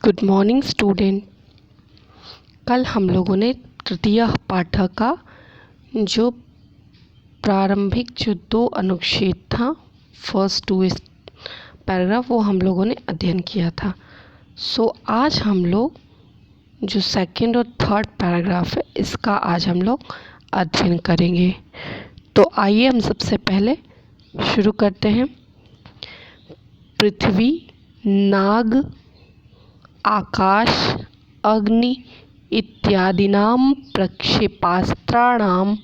Good morning student. कल हम लोगों ने तृतीय पाठक का जो प्रारंभिक जो 2 अनुच्छेद था, फर्स्ट 2 पैराग्राफ, वो हम लोगों ने अध्ययन किया था। आज हम लोग जो सेकंड और थर्ड पैराग्राफ है, इसका आज हम लोग अध्ययन करेंगे। तो आइए हम सबसे पहले शुरू करते हैं। पृथ्वी, नाग, आकाश, अग्नि इत्यादीनां प्रक्षेपास्त्राणां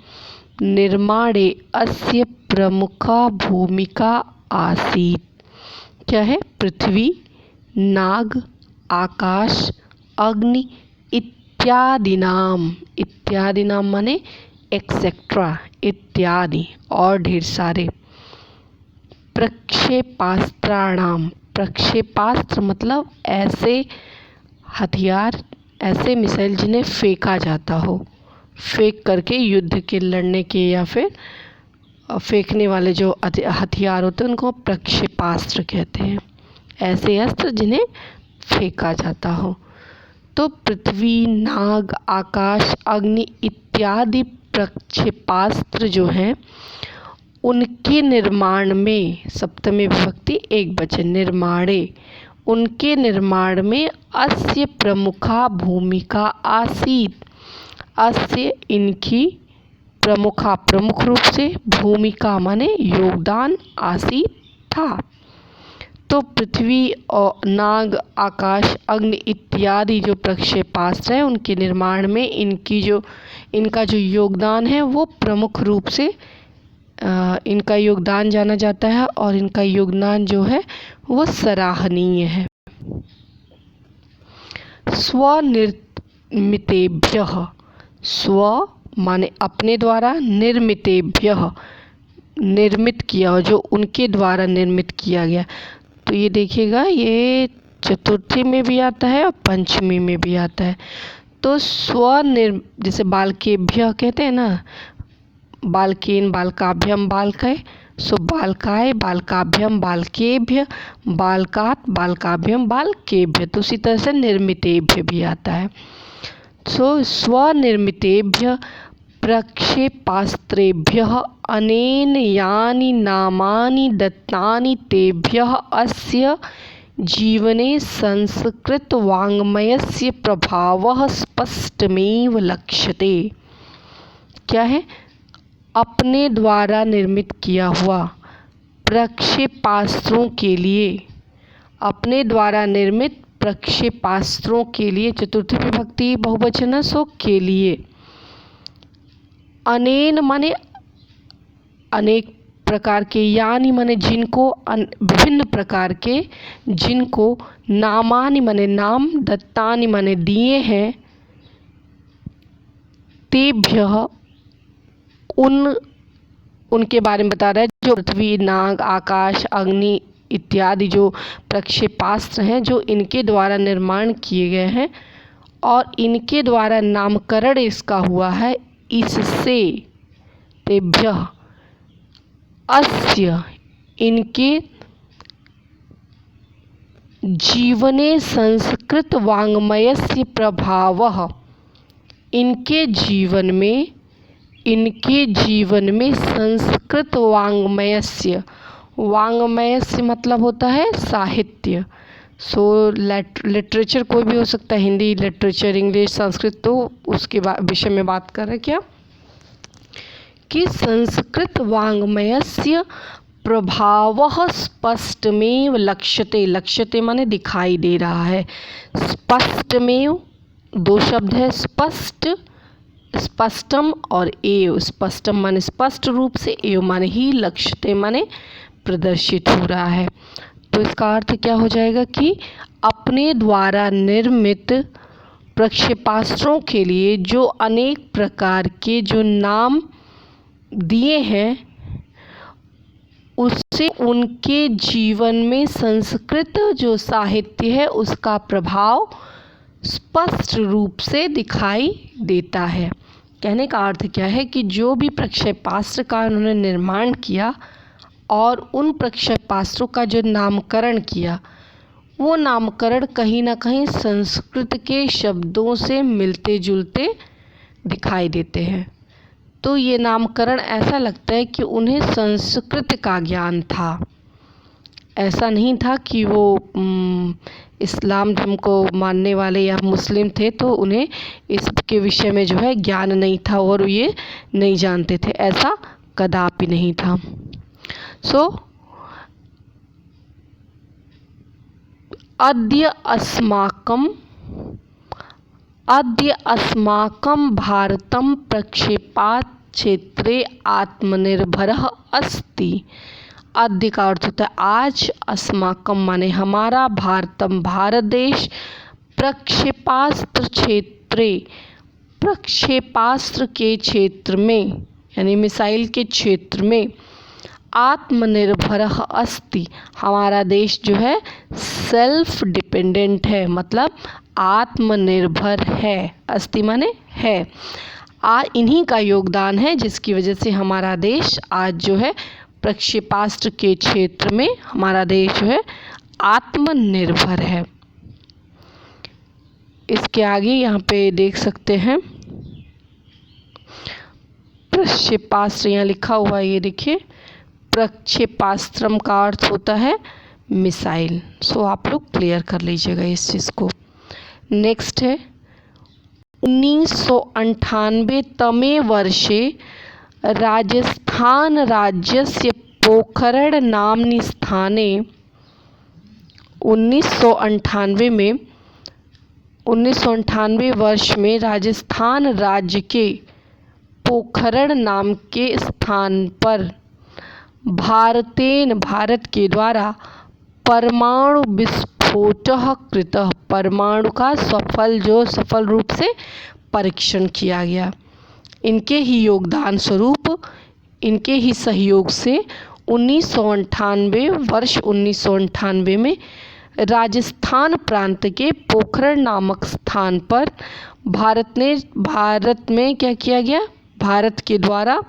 निर्माणे अस्य प्रमुखा भूमिका आसीत्। क्या है? पृथ्वी, नाग, आकाश, अग्नि इत्यादीनां माने एक्सेट्रा, इत्यादि और ढेर सारे। प्रक्षेपास्त्राणाम, प्रक्षेपास्त्र मतलब ऐसे हथियार, ऐसे मिसाइल जिन्हें फेंका जाता हो, फेंक करके युद्ध के लड़ने के या फिर फेंकने वाले जो हथियार होते हैं उनको प्रक्षेपास्त्र कहते हैं। ऐसे अस्त्र जिन्हें फेंका जाता हो। तो पृथ्वी, नाग, आकाश, अग्नि इत्यादि प्रक्षेपास्त्र जो हैं उनके निर्माण में, सप्तमी विभक्ति एकवचन, निर्माणे, उनके निर्माण में अस्य प्रमुखा भूमिका आसीत्। अस्य इनकी, प्रमुखा प्रमुख रूप से, भूमिका माने योगदान, आसीत् था। तो पृथ्वी और नाग, आकाश, अग्नि इत्यादि जो प्रक्षेपास्त्र हैं उनके निर्माण में इनका जो योगदान है वो प्रमुख रूप से इनका योगदान जाना जाता है और इनका योगदान जो है वो सराहनीय है। स्वनिर्मितेभ्यः, स्व माने अपने द्वारा, निर्मितेभ्यः निर्मित किया, जो उनके द्वारा निर्मित किया गया। तो ये देखिएगा, ये चतुर्थी में भी आता है और पंचमी में भी आता है। तो जैसे बालकेभ्यः कहते हैं ना, बालकेन बालकाभ्यम बालकय, सो बालकाय बालकाभ्यम बालकेभ्य, बालकात् बालकाभ्यम बालकेभ्य। तो उसी तरह से निर्मितेभ्य भी आता है। सो स्वनिर्मितेभ्य प्रक्षेपास्त्रेभ्यः अनेन यानि नामानि दत्तानि तेभ्यः अस्य जीवने संस्कृतवाङ्मयस्य प्रभावः स्पष्टमेव लक्ष्यते। क्या है? अपने द्वारा निर्मित किया हुआ प्रक्षेपास्त्रों के लिए, अपने द्वारा निर्मित प्रक्षेपास्त्रों के लिए, चतुर्थी विभक्ति बहुवचन है, सो के लिए, अनेन माने अनेक प्रकार के, यानी माने जिनको, विभिन्न प्रकार के, जिनको, नामानि माने नाम, दत्तानि माने दिए हैं, तेभ्यः उनके बारे में बता रहा है। जो पृथ्वी, नाग, आकाश, अग्नि इत्यादि जो प्रक्षेपास्त्र हैं जो इनके द्वारा निर्माण किए गए हैं और इनके द्वारा नामकरण इसका हुआ है, इससे, तेभ्यः अस्य इनके जीवने संस्कृत वाङ्मयस्य प्रभावः, इनके जीवन में संस्कृत वाङ्मयस्य, वाङ्मयस्य मतलब होता है साहित्य। सो लिटरेचर कोई भी हो सकता है, हिंदी लिटरेचर, इंग्लिश, संस्कृत, तो उसके विषय में बात कर रहे हैं क्या कि संस्कृत वाङ्मयस्य प्रभावः स्पष्टमेव लक्ष्यते। लक्ष्यते माने दिखाई दे रहा है। स्पष्टमेव 2 शब्द है, स्पष्ट, स्पष्टम और एव। स्पष्टम माने स्पष्ट रूप से, एव माने ही, लक्ष्यते माने प्रदर्शित हो रहा है। तो इसका अर्थ क्या हो जाएगा कि अपने द्वारा निर्मित प्रक्षेपास्त्रों के लिए जो अनेक प्रकार के जो नाम दिए हैं, उससे उनके जीवन में संस्कृत जो साहित्य है उसका प्रभाव स्पष्ट रूप से दिखाई देता है। कहने का अर्थ क्या है कि जो भी प्रक्षेपास्त्र का उन्होंने निर्माण किया और उन प्रक्षेपास्त्रों का जो नामकरण किया, वो नामकरण कहीं ना कहीं संस्कृत के शब्दों से मिलते जुलते दिखाई देते हैं। तो ये नामकरण ऐसा लगता है कि उन्हें संस्कृत का ज्ञान था, ऐसा नहीं था कि वो इस्लाम धर्म को मानने वाले या मुस्लिम थे तो उन्हें इसके विषय में जो है ज्ञान नहीं था और ये नहीं जानते थे, ऐसा कदापि नहीं था। अद्य अस्माकं भारतं प्रक्षेपात् क्षेत्रे आत्मनिर्भरः अस्ति। अद्य का अर्थ होता है आज, अस्माकं माने हमारा, भारतम भारत देश, प्रक्षेपास्त्र क्षेत्रे प्रक्षेपास्त्र के क्षेत्र में यानी मिसाइल के क्षेत्र में, आत्मनिर्भरः अस्ति हमारा देश जो है सेल्फ डिपेंडेंट है, मतलब आत्मनिर्भर है। अस्ति माने है, इन्हीं का योगदान है जिसकी वजह से हमारा देश आज जो है प्रक्षेपास्त्र के क्षेत्र में हमारा देश जो है आत्मनिर्भर है। इसके आगे यहाँ पे देख सकते हैं प्रक्षेपास्त्र, यहाँ लिखा हुआ है, ये देखिए प्रक्षेपास्त्रम का अर्थ होता है मिसाइल। सो आप लोग क्लियर कर लीजिएगा इस चीज़ को। नेक्स्ट है 1998 तमे वर्षे राजस्थान राज्यस्य पोखरण नाम्नि स्थाने 1998 वर्ष में राजस्थान राज्य के पोखरण नाम के स्थान पर भारत के द्वारा परमाणु विस्फोटः कृतः, परमाणु का सफल रूप से परीक्षण किया गया। इनके ही योगदान स्वरूप, इनके ही सहयोग से 1998 में राजस्थान प्रांत के पोखरण नामक स्थान पर भारत में क्या किया गया, भारत के द्वारा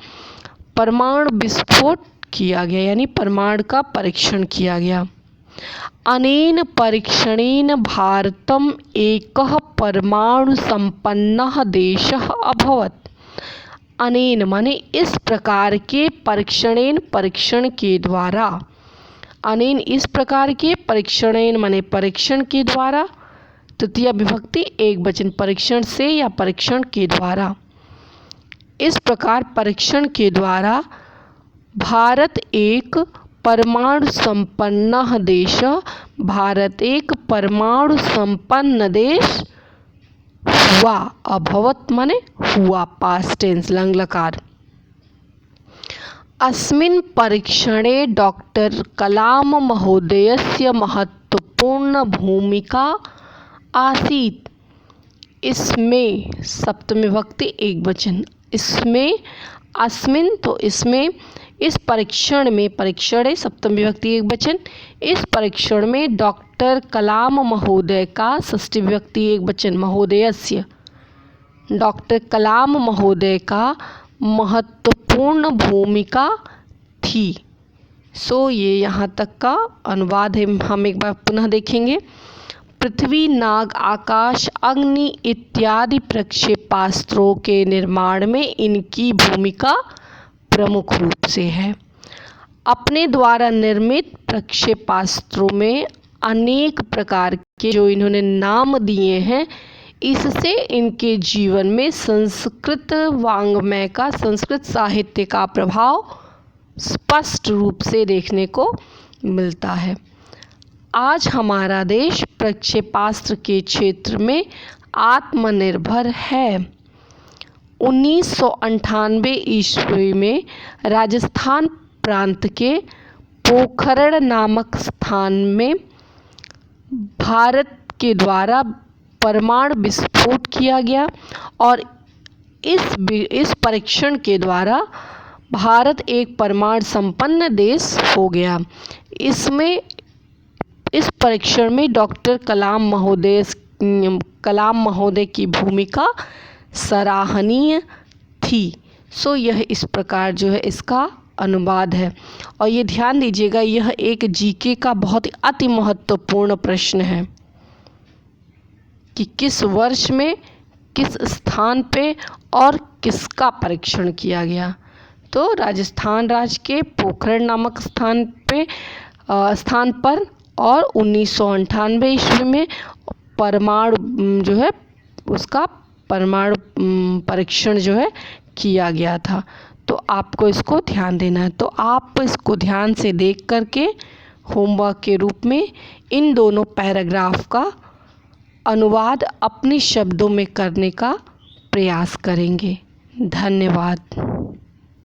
परमाणु विस्फोट किया गया, यानी परमाणु का परीक्षण किया गया। अनेन परीक्षणेन भारतम एकः परमाणु संपन्नः देशः अभवत्। अनेन माने इस प्रकार के परीक्षण के द्वारा, अनेन इस प्रकार के परीक्षणेन माने परीक्षण के द्वारा, तृतीया विभक्ति एक वचन, परीक्षण से या परीक्षण के द्वारा, इस प्रकार परीक्षण के द्वारा भारत एक परमाणु संपन्न देश, भारत एक परमाणु संपन्न देश हुआ। अभवत माने हुआ, पास्ट टेंस लंग लकार। अस्मिन् परीक्षणे डॉक्टर कलाम महोदयस्य महत्वपूर्ण भूमिका आसीत्। इसमें सप्तमी विभक्ति एक वचन, इसमें अस्मिन् तो इसमें, इस परीक्षण में, परीक्षण है सप्तमी विभक्ति एक वचन, इस परीक्षण में डॉक्टर कलाम महोदय का षष्ठी विभक्ति एक वचन, महोदयस्य, डॉक्टर कलाम महोदय का महत्वपूर्ण भूमिका थी। सो ये यहाँ तक का अनुवाद है, हम एक बार पुनः देखेंगे। पृथ्वी, नाग, आकाश, अग्नि इत्यादि प्रक्षेपास्त्रों के निर्माण में इनकी भूमिका प्रमुख रूप से है। अपने द्वारा निर्मित प्रक्षेपास्त्रों में अनेक प्रकार के जो इन्होंने नाम दिए हैं, इससे इनके जीवन में संस्कृत वाङ्मय का, संस्कृत साहित्य का प्रभाव स्पष्ट रूप से देखने को मिलता है। आज हमारा देश प्रक्षेपास्त्र के क्षेत्र में आत्मनिर्भर है। 1998 ईस्वी में राजस्थान प्रांत के पोखरण नामक स्थान में भारत के द्वारा परमाणु विस्फोट किया गया और इस परीक्षण के द्वारा भारत एक परमाणु संपन्न देश हो गया। इस परीक्षण में डॉक्टर कलाम महोदय की भूमिका सराहनीय थी। सो यह इस प्रकार जो है इसका अनुवाद है। और ये ध्यान दीजिएगा, यह एक जीके का बहुत ही अति महत्वपूर्ण प्रश्न है कि किस वर्ष में किस स्थान पे और किसका परीक्षण किया गया। तो राजस्थान राज्य के पोखरण नामक स्थान पर और 1998 ईस्वी में परमाणु जो है उसका परमाणु परीक्षण जो है किया गया था। तो आपको इसको ध्यान देना है। तो आप इसको ध्यान से देख करके होमवर्क के रूप में इन दोनों पैराग्राफ का अनुवाद अपने शब्दों में करने का प्रयास करेंगे। धन्यवाद।